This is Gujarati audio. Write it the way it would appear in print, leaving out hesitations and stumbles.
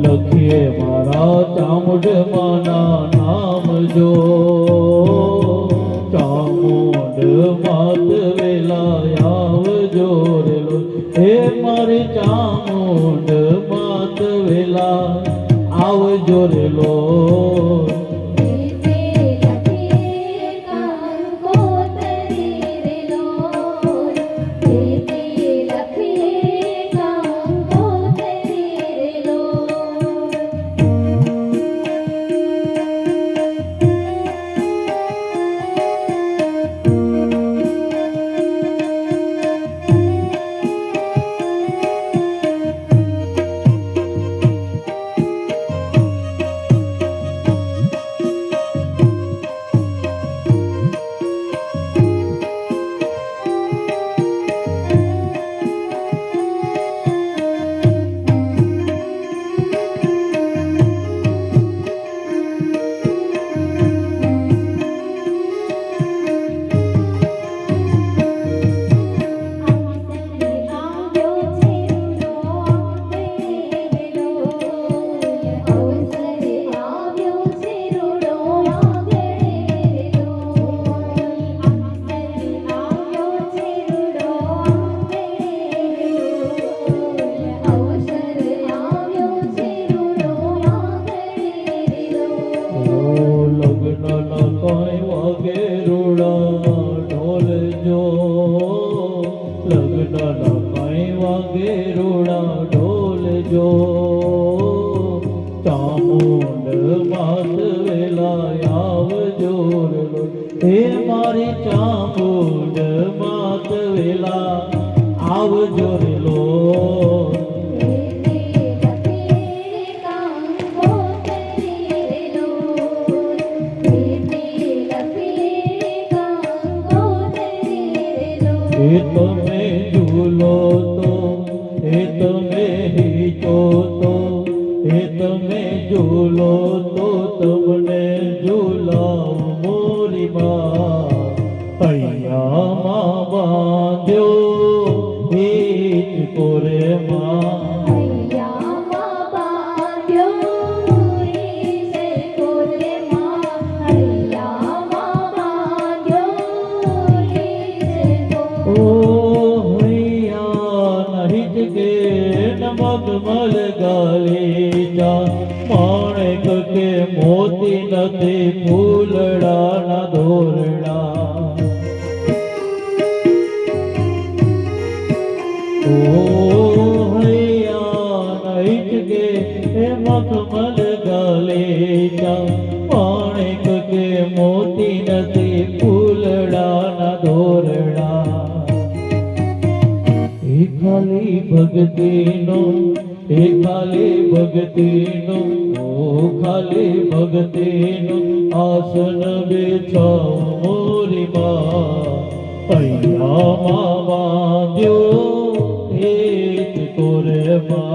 લખીએ મારા ચામુંડમાના નામ જો ચામુંડ માત વેલા આવજો રેલો હે મારી ચામુંડ માત વેલા આવજો રેલો ચામુંડ માત વેલા આવજો હે મારી ચામુંડ માત વેલા આવજો રેલો એ તમે ઝૂલો તો એ તમે હીચો તો એ તમે ઝૂલો તો તમને ઝૂલાવ મોરી માં હૈયામાં બાંધ્યો હીચ કોરે માં મગમલ ગાલીચા માણેક કે મોતી નથી ફૂલડાના ધોરડા ઓ હૈયા નહિત કે મગમલ ગાલીચા માણેક કે મોતી નથી ફૂલડાના ધોરડા ખાલી ભક્તિનો એ ખાલી ભક્તિનો ઓ ખાલી ભક્તિનો આસન બેછાવ મોરી માં હૈયામાં બાંધ્યો હેત કોરે માં